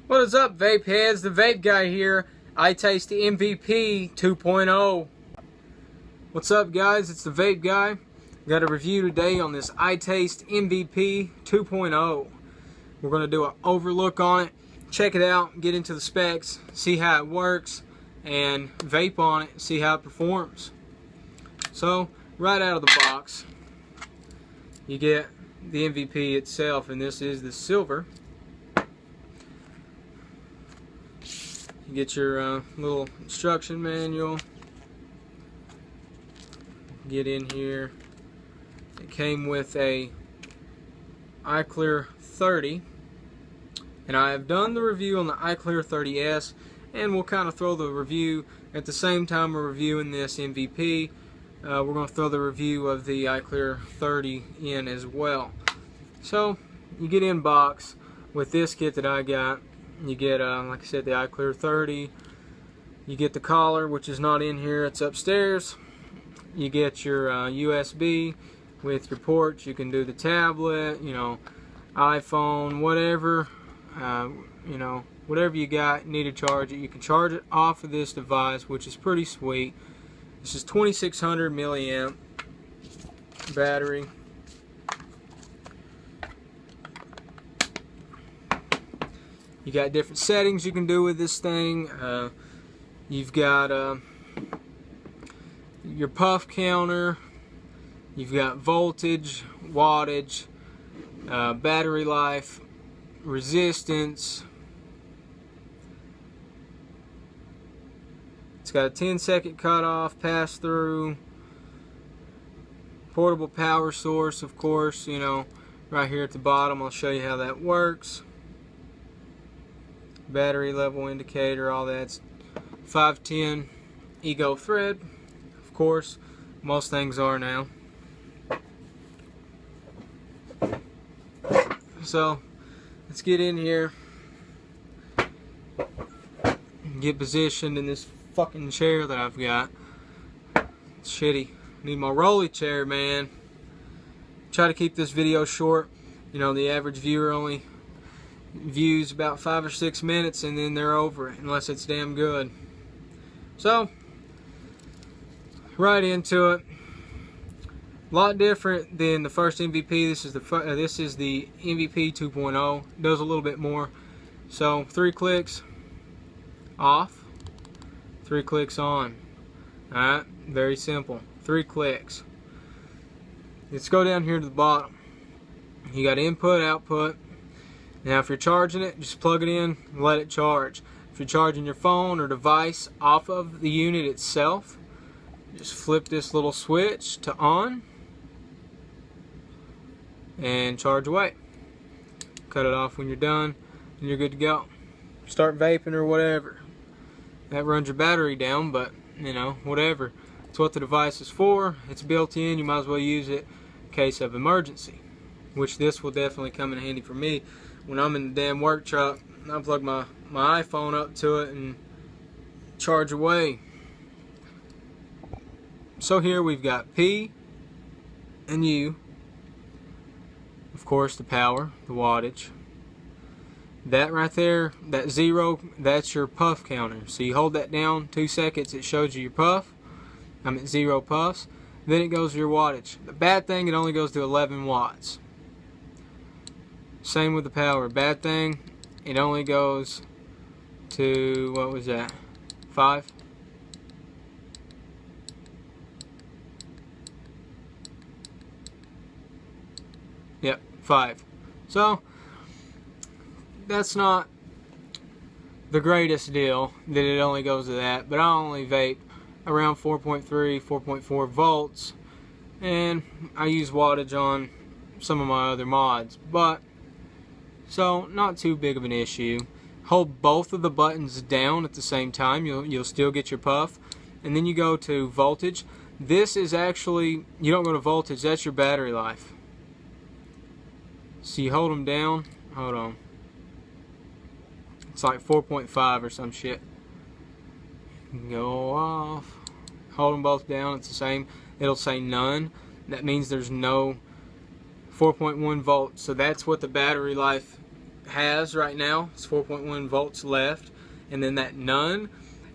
What is up, vape heads? The vape guy here. Itaste MVP 2.0. What's up, guys? It's the vape guy. Got a review today on this Itaste MVP 2.0. We're going to do an overlook on it, check it out, get into the specs, see how it works, and vape on it, see how it performs. So, right out of the box, you get the MVP itself, and this is the silver. You get your little instruction manual. Get in here. It came with a Iclear 30, and I have done the review on the Iclear 30S, and we'll kind of throw the review at the same time we're reviewing this MVP. We're going to throw the review of the Iclear 30 in as well. So you get in box with this kit that I got. You get, like I said, the Iclear 30. You get the collar, which is not in here, it's upstairs. You get your USB with your ports. You can do the tablet, iPhone, whatever, whatever you got, need to charge it. You can charge it off of this device, which is pretty sweet. This is 2600 milliamp battery. You got different settings you can do with this thing. You've got your puff counter. You've got voltage, wattage, battery life, resistance. It's got a 10-second cutoff, pass through, portable power source, of course, right here at the bottom. I'll show you how that works. Battery level indicator, all that's 510 Ego thread, of course, most things are now. So let's get in here, get positioned in this fucking chair that I've got. It's shitty. Need my rolly chair, man. Try to keep this video short. The average viewer only views about 5 or 6 minutes and then they're over it, unless it's damn good. So right into it. A lot different than the first MVP. This is the MVP 2.0. Does a little bit more. So 3 clicks off, 3 clicks on. Alright, very simple. 3 clicks. Let's go down here to the bottom. You got input, output. Now if you're charging it, just plug it in and let it charge. If you're charging your phone or device off of the unit itself, just flip this little switch to on and charge away. Cut it off when you're done and you're good to go. Start vaping or whatever. That runs your battery down, but whatever. It's what the device is for. It's built in. You might as well use it in case of emergency, which this will definitely come in handy for me. When I'm in the damn work truck, I plug my iPhone up to it and charge away. So here we've got P and U. Of course, the power, the wattage. That right there, that 0, that's your puff counter. So you hold that down 2 seconds, it shows you your puff. I'm at 0 puffs. Then it goes to your wattage. The bad thing, it only goes to 11 watts. Same with the power. Bad thing, it only goes to, what was that, 5? Yep, 5. So that's not the greatest deal that it only goes to that, but I only vape around 4.3, 4.4 volts, and I use wattage on some of my other mods, but so not too big of an issue. Hold both of the buttons down at the same time, you'll still get your puff, and then you go to voltage. This is actually, you don't go to voltage, that's your battery life. So you hold them down, hold on, it's like 4.5 or some shit. Go off, hold them both down, it's the same. It'll say none, that means there's no 4.1 volts, so that's what the battery life has right now. It's 4.1 volts left, and then that none,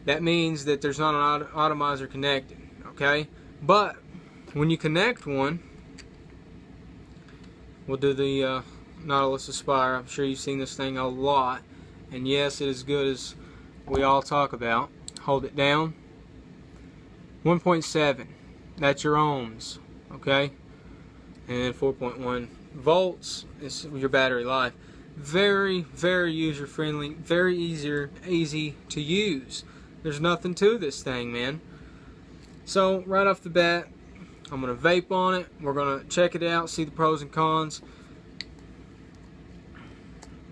that means that there's not an atomizer connected, okay? But when you connect one, we'll do the Nautilus Aspire. I'm sure you've seen this thing a lot, and yes, it is good as we all talk about. Hold it down. 1.7, that's your ohms, okay? And 4.1 volts is your battery life. Very, very user friendly, very easy to use. There's nothing to this thing, man. So right off the bat, I'm gonna vape on it. We're gonna check it out, see the pros and cons.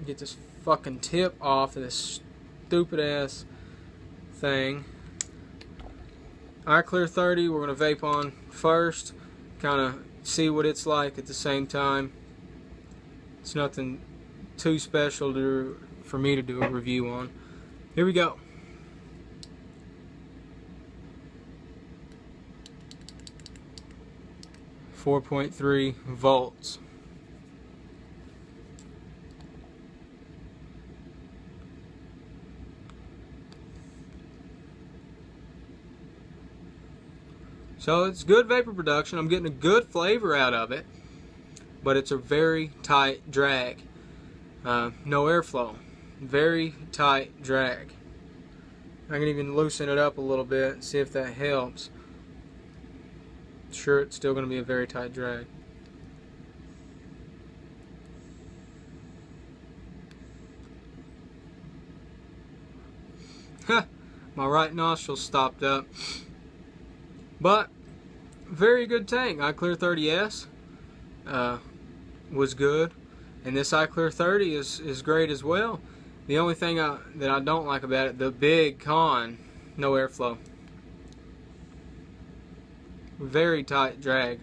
Get this fucking tip off of this stupid ass thing. Iclear 30 we're gonna vape on first, kind of see what it's like at the same time. It's nothing too special for me to do a review on. Here we go. .3 volts. So it's good vapor production. I'm getting a good flavor out of it, but it's a very tight drag. No airflow. Very tight drag. I can even loosen it up a little bit and see if that helps. Sure, it's still going to be a very tight drag. My right nostril stopped up. But very good tank. Iclear 30S was good, and this Iclear 30 is great as well. The only thing that I don't like about it, the big con, no airflow. Very tight drag.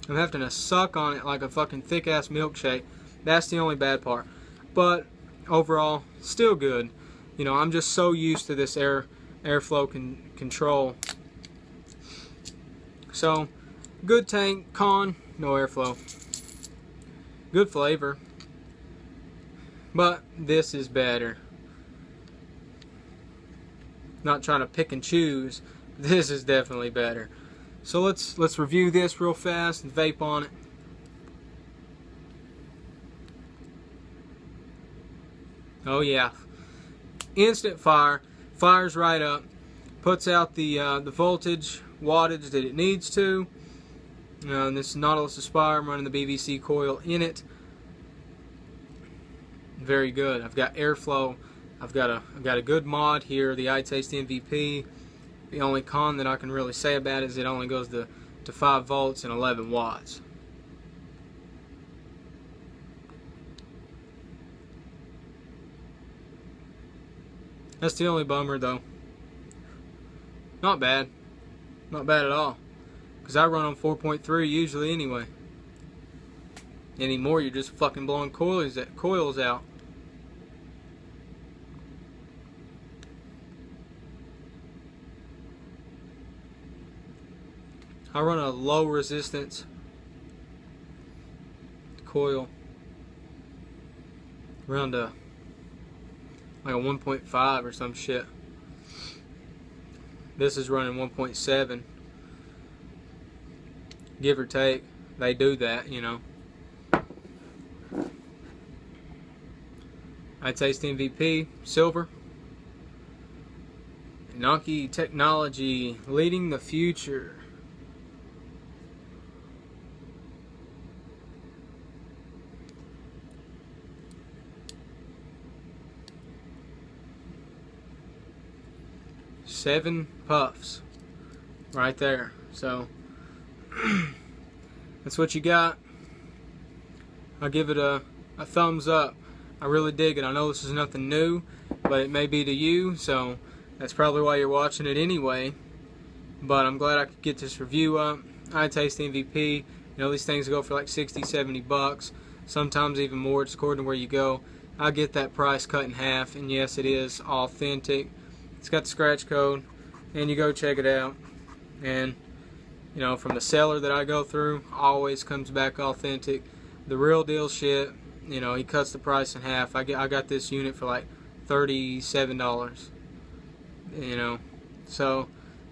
I'm having to suck on it like a fucking thick ass milkshake. That's the only bad part. But overall, still good. You know, I'm just so used to this airflow control. So, good tank, con, no airflow. Good flavor. But this is better. Not trying to pick and choose. This is definitely better. So let's review this real fast and vape on it. Oh yeah. Instant fire. Fires right up. Puts out the voltage, wattage that it needs to. And this Nautilus Aspire, I'm running the BVC coil in it. Very good. I've got airflow. I've got a good mod here, the Itaste MVP. The only con that I can really say about it is it only goes to 5 volts and 11 watts. That's the only bummer though. Not bad. Not bad at all. Because I run on 4.3 usually anyway. Anymore, you're just fucking blowing coils out. I run a low resistance coil, around like a 1.5 or some shit. This is running 1.7, give or take. They do that, you know. Itaste MVP, silver. Nonky technology, leading the future. Seven puffs right there. So that's what you got. I'll give it a thumbs up. I really dig it. I know this is nothing new, but it may be to you, so that's probably why you're watching it anyway. But I'm glad I could get this review up. Itaste MVP. You know, these things go for like 60, 70 bucks. Sometimes even more. It's according to where you go. I'll get that price cut in half. And yes, it is authentic. It's got the scratch code. And you go check it out. And you know, from the seller that I go through, always comes back authentic. The real deal shit, you know, he cuts the price in half. I got this unit for like $37, you know, so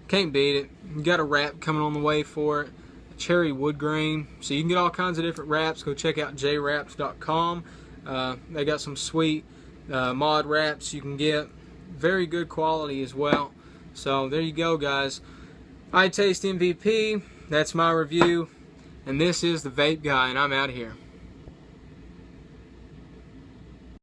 can't beat it. You got a wrap coming on the way for it, cherry wood grain, so you can get all kinds of different wraps. Go check out jwraps.com. They got some sweet mod wraps you can get, very good quality as well. So there you go, guys. Itaste MVP, that's my review, and this is the Vape Guy, and I'm out of here.